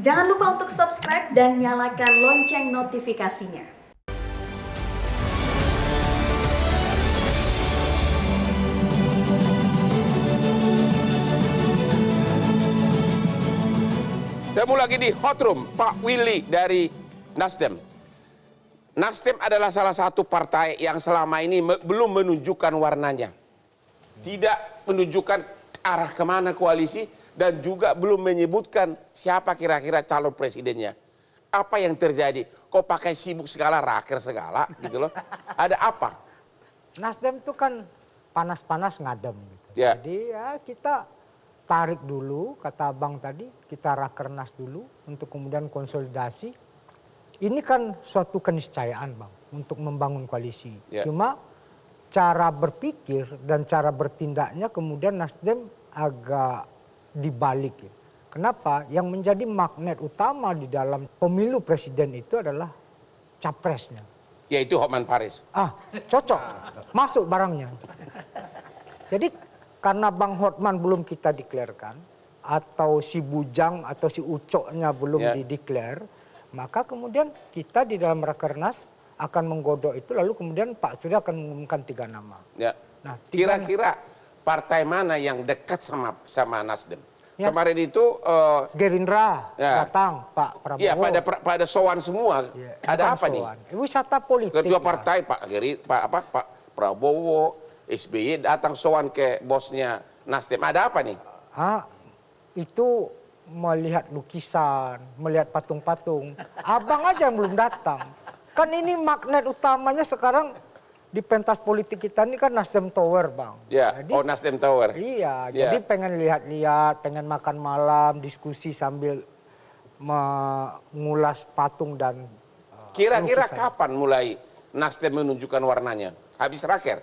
Jangan lupa untuk subscribe dan nyalakan lonceng notifikasinya. Temu lagi di Hot Room, Pak Willy dari Nasdem. Nasdem adalah salah satu partai yang selama ini belum menunjukkan warnanya. Tidak menunjukkan arah kemana koalisi dan juga belum menyebutkan siapa kira-kira calon presidennya. Apa yang terjadi? Kok pakai sibuk segala, raker segala gitu loh. Ada apa? Nasdem itu kan panas-panas ngadem gitu. Ya. Jadi ya kita tarik dulu, kata Abang tadi, kita rakernas dulu untuk kemudian konsolidasi. Ini kan suatu keniscayaan Bang untuk membangun koalisi. Ya. Cuma cara berpikir dan cara bertindaknya kemudian Nasdem agak dibalik. Kenapa? Yang menjadi magnet utama di dalam pemilu presiden itu adalah capresnya. Yaitu Hotman Paris. Cocok, masuk barangnya. Jadi karena Bang Hotman belum kita deklarkan, atau si Bujang atau si Ucoknya belum dideklar, maka kemudian kita di dalam Rakernas akan menggodok itu, lalu kemudian Pak Surya akan mengumumkan 3 nama. Ya. Nah, kira-kira partai mana yang dekat sama Nasdem? Ya. Kemarin itu Gerindra ya. datang, Pak Prabowo. Iya, pada sowan semua. Ya, Ada bukan apa sowan. nih? Wisata politik. Ketua partai Pak Prabowo, SBY datang sowan ke bosnya Nasdem. Ada apa nih? Itu melihat lukisan, melihat patung-patung. Abang aja yang belum datang. Kan ini magnet utamanya sekarang di pentas politik kita ini kan Nasdem Tower Bang. Ya, Jadi, Nasdem Tower. Iya, Ya. jadi pengen lihat-lihat, pengen makan malam, diskusi sambil mengulas patung dan Kira-kira lukisan. kapan mulai Nasdem menunjukkan warnanya? Habis raker?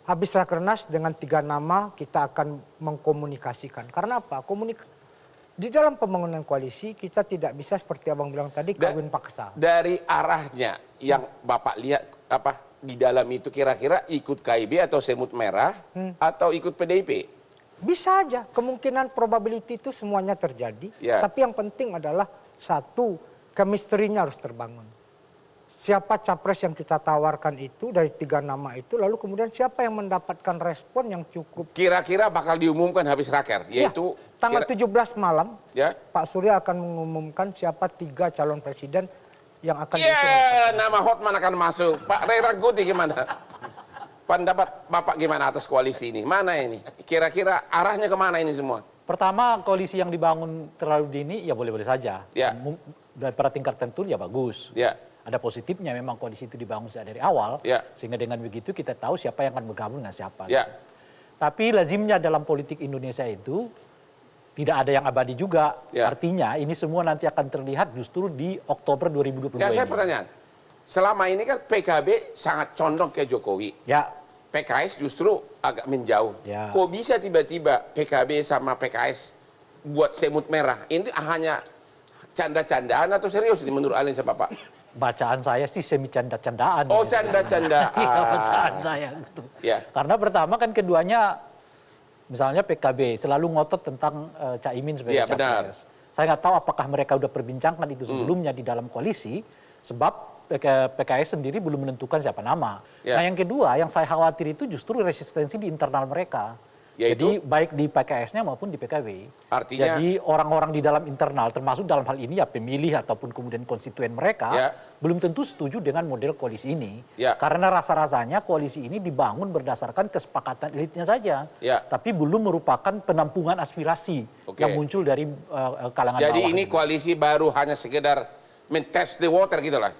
Habis Rakernas dengan 3 nama kita akan mengkomunikasikan. Karena apa? Di dalam pembangunan koalisi kita tidak bisa seperti Abang bilang tadi kawin paksa. Dari arahnya yang Bapak lihat di dalam itu kira-kira ikut KIB atau semut merah atau ikut PDIP? Bisa aja, kemungkinan probability itu semuanya terjadi. Ya. Tapi yang penting adalah satu, chemistry-nya harus terbangun. Siapa capres yang kita tawarkan itu dari 3 nama itu, lalu kemudian siapa yang mendapatkan respon yang cukup. Kira-kira bakal diumumkan habis raker, yaitu tanggal 17 malam ya. Pak Surya akan mengumumkan siapa 3 calon presiden yang akan Nama Hotman akan masuk. Pak Ray Rangkuti gimana? Pendapat Bapak gimana atas koalisi ini? Mana ini? Kira-kira arahnya kemana ini semua? Pertama, koalisi yang dibangun terlalu dini ya boleh-boleh saja. Ya. Pada tingkat tertentu ya bagus. Ya. Ada positifnya memang koalisi itu dibangun sejak dari awal. Ya. Sehingga dengan begitu kita tahu siapa yang akan bergabung dengan siapa. Ya. Tapi lazimnya dalam politik Indonesia itu tidak ada yang abadi juga. Ya. Artinya ini semua nanti akan terlihat justru di Oktober 2022 Ya, saya ini. pertanyaan. Selama ini kan PKB sangat condong ke Jokowi. Ya. PKS justru agak menjauh. Ya. Kok bisa tiba-tiba PKB sama PKS buat semut merah? Ini hanya canda-candaan atau serius ini menurut analisa Bapak? Bacaan saya sih semi canda-candaan. Oh, ya. canda-candaan. Iya, bacaan saya gitu. Ya. Karena pertama kan keduanya, misalnya PKB selalu ngotot tentang Caimin sebagai Iya, benar. capres. Saya nggak tahu apakah mereka udah perbincangkan itu sebelumnya di dalam koalisi, sebab PKS sendiri belum menentukan siapa nama. Ya. Nah yang kedua, yang saya khawatir itu justru resistensi di internal mereka. Yaitu? Jadi baik di PKS-nya maupun di PKB. Artinya? Jadi orang-orang di dalam internal, termasuk dalam hal ini ya pemilih ataupun kemudian konstituen mereka, Ya. belum tentu setuju dengan model koalisi ini. Ya. Karena rasa-rasanya koalisi ini dibangun berdasarkan kesepakatan elitnya saja. Ya. Tapi belum merupakan penampungan aspirasi Oke. yang muncul dari kalangan Jadi bawah. ini koalisi baru hanya sekedar mentest the water gitu lah.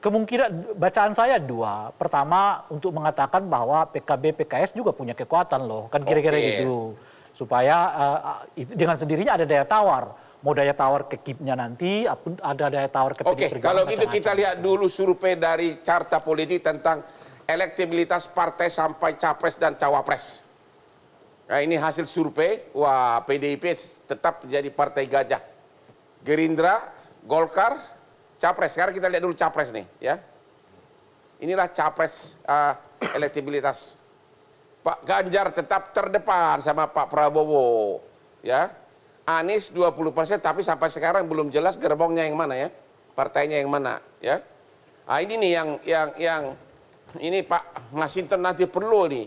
Kemungkinan bacaan saya 2. Pertama untuk mengatakan bahwa PKB PKS juga punya kekuatan loh, kan kira-kira Oke. gitu. Supaya dengan sendirinya ada daya tawar. Mau daya tawar ke KIP-nya nanti, ada daya tawar ke Oke, PD Perjuangan, kalau gitu kita macam-macam. lihat dulu survei dari Carta Politik tentang elektabilitas partai sampai capres dan cawapres. Nah, ini hasil survei. Wah, PDIP tetap jadi partai gajah. Gerindra, Golkar, capres. Sekarang kita lihat dulu capres nih, ya. Inilah capres elektabilitas. Pak Ganjar tetap terdepan sama Pak Prabowo, ya. Anies 20%, tapi sampai sekarang belum jelas gerbongnya yang mana ya, partainya yang mana ya. Ini nih yang ini Pak Masinton nanti perlu nih,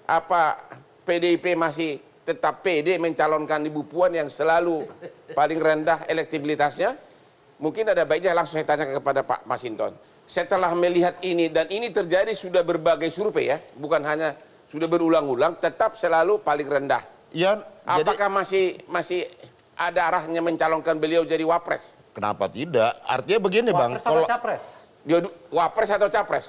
apa PDIP masih tetap pede mencalonkan Ibu Puan yang selalu paling rendah elektabilitasnya? Mungkin ada baiknya langsung saya tanya kepada Pak Masinton. Setelah melihat ini, dan ini terjadi sudah berbagai survei ya, bukan hanya sudah berulang-ulang, tetap selalu paling rendah. Ya, Apakah masih ada arahnya mencalonkan beliau jadi wapres? kenapa tidak? Artinya begini Bang, Wapres atau capres? Dia wapres atau capres?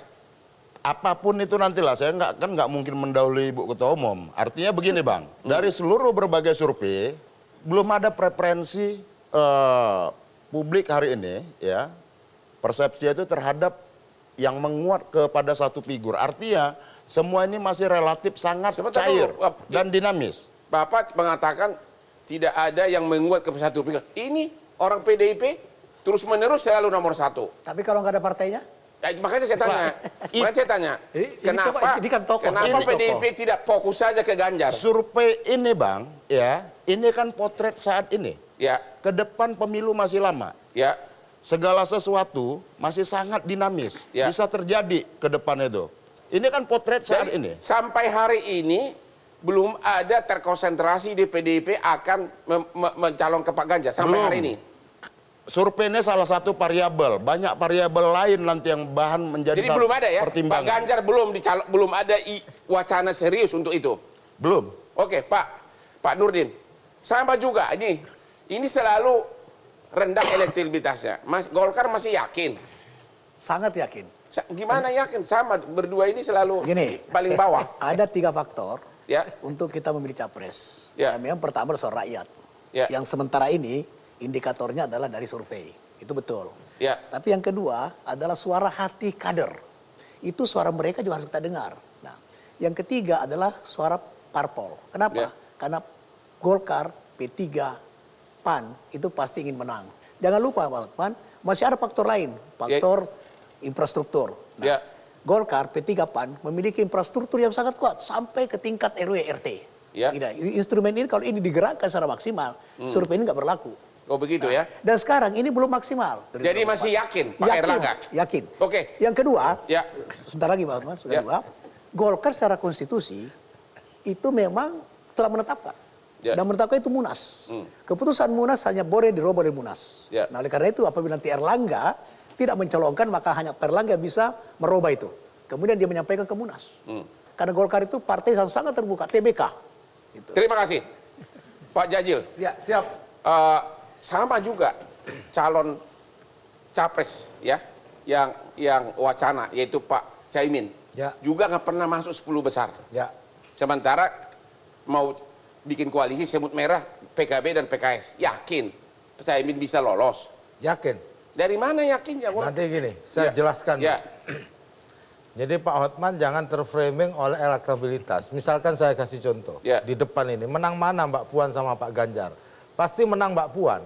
apapun itu nantilah, saya nggak mungkin mendahului Ibu Ketua Umum. Artinya begini Bang, dari seluruh berbagai survei belum ada preferensi publik hari ini ya, persepsi itu terhadap yang menguat kepada satu figur. Artinya semua ini masih relatif sangat Sebentar cair dulu, dan dinamis. Bapak mengatakan tidak ada yang menguat ke satu pihak. Ini orang PDIP terus-menerus selalu nomor 1. Tapi kalau nggak ada partainya? Makanya saya tanya, Ini kenapa, coba, ini kan tokoh. kenapa Ini PDIP tokoh. tidak fokus saja ke Ganjar? Survei ini Bang, ya, ini kan potret saat ini. Ya, Ke depan pemilu masih lama. ya, Segala sesuatu masih sangat dinamis. Ya. Bisa terjadi ke depan itu. Ini kan potret saat Jadi, ini. sampai hari ini belum ada terkonsentrasi di PDIP akan mencalon ke Pak Ganjar sampai Belum. hari ini. Survei ini salah satu variabel. Banyak variabel lain nanti yang bahan menjadi Jadi belum ada ya, Pak pertimbangan. Ganjar belum ada wacana serius untuk itu. Belum. Oke, Pak Nurdin, sama juga ini selalu rendah elektabilitasnya. Golkar masih yakin. Sangat yakin. Gimana yakin? Sama berdua ini selalu Gini. paling bawah. Ada 3 faktor Ya, untuk kita memilih capres. Ya. Yang pertama adalah suara rakyat. Ya. Yang sementara ini indikatornya adalah dari survei. Itu betul. Ya. Tapi yang kedua adalah suara hati kader. Itu suara mereka juga harus kita dengar. Nah, yang ketiga adalah suara parpol. Kenapa? Ya. Karena Golkar, P3, PAN itu pasti ingin menang. Jangan lupa Pak Hotman, masih ada faktor lain. Faktor infrastruktur. Nah, Ya. Golkar, P3, PAN memiliki infrastruktur yang sangat kuat sampai ke tingkat RW, RT. Ya. Tidak, instrumen ini kalau ini digerakkan secara maksimal, survei ini nggak berlaku. Oh begitu ya. Dan sekarang ini belum maksimal. Jadi masih yakin Pak Erlangga? Yakin. Oke. Yang kedua, Ya. sebentar lagi Pak Hotman, Ya. kedua, Golkar secara konstitusi itu memang telah menetapkan. Ya. Dan menetapkan itu Munas. Keputusan Munas hanya boleh dirubah oleh Munas. Ya. Nah oleh karena itu apabila nanti Erlangga tidak mencalonkan, maka hanya Erlangga bisa merubah itu. Kemudian dia menyampaikan ke Munas. Karena Golkar itu partai yang sangat terbuka, TBK. Gitu. Terima kasih. Pak Jajil. Ya, siap. Sama juga calon capres ya yang wacana yaitu Pak Caimin. Ya. Juga nggak pernah masuk 10 besar. Ya. Sementara mau bikin koalisi semut merah PKB dan PKS. Yakin Caimin bisa lolos. Yakin. Dari mana yakinnya? Nanti gini, saya Ya. jelaskan. Ya. Jadi Pak Hotman jangan terframing oleh elektabilitas. Misalkan saya kasih contoh. Ya. Di depan ini, menang mana Mbak Puan sama Pak Ganjar? Pasti menang Mbak Puan.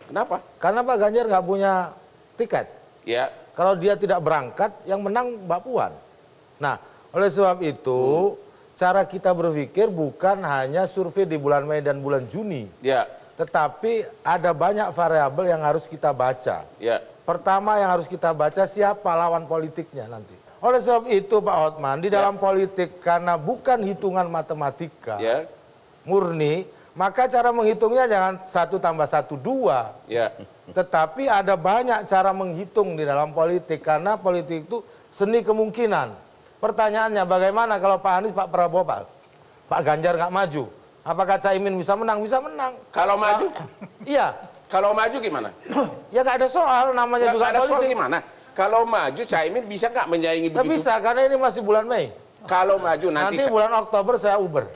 Kenapa? Karena Pak Ganjar nggak punya tiket. Ya. Kalau dia tidak berangkat, yang menang Mbak Puan. Nah, oleh sebab itu, cara kita berpikir bukan hanya survei di bulan Mei dan bulan Juni. Ya. Tetapi ada banyak variabel yang harus kita baca. Ya. Pertama yang harus kita baca siapa lawan politiknya nanti. Oleh sebab itu Pak Hotman, di dalam politik karena bukan hitungan matematika Ya. murni, maka cara menghitungnya jangan 1 tambah 1, 2. Ya. Tetapi ada banyak cara menghitung di dalam politik karena politik itu seni kemungkinan. Pertanyaannya bagaimana kalau Pak Anies, Pak Prabowo, Pak Ganjar nggak maju? Apakah Caimin bisa menang? Bisa menang. Kalau maju? Iya. Kalau maju gimana? Ya nggak ada soal, namanya juga Nggak ada soal politik. gimana? Kalau maju Caimin bisa nggak menyaingi Nggak begitu? bisa karena ini masih bulan Mei. Kalau maju nanti, Nanti bulan Oktober saya Uber.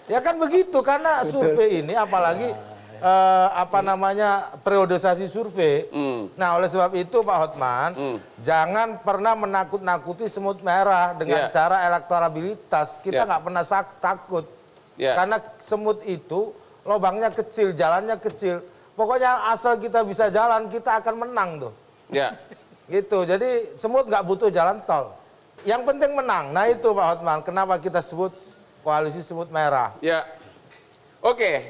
Ya kan begitu karena survei ini apalagi periodisasi survei. Nah oleh sebab itu Pak Hotman jangan pernah menakut-nakuti semut merah dengan Ya. cara elektabilitas. Kita Ya. nggak pernah takut. Ya. Karena semut itu lubangnya kecil, jalannya kecil. Pokoknya asal kita bisa jalan kita akan menang tuh. ya. Gitu, jadi semut nggak butuh jalan tol. Yang penting menang. Nah itu Pak Hotman, kenapa kita sebut koalisi semut merah. Ya, oke.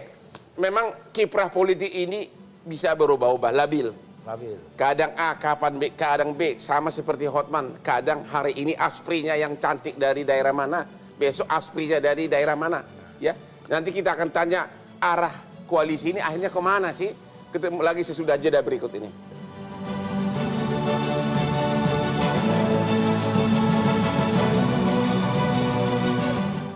memang kiprah politik ini bisa berubah-ubah, labil. Kadang A, kapan B, kadang B, sama seperti Hotman. Kadang hari ini asprinya yang cantik dari daerah mana, besok asprinya dari daerah mana. Ya, nanti kita akan tanya arah koalisi ini akhirnya kemana sih? Ketemu lagi sesudah jeda berikut ini.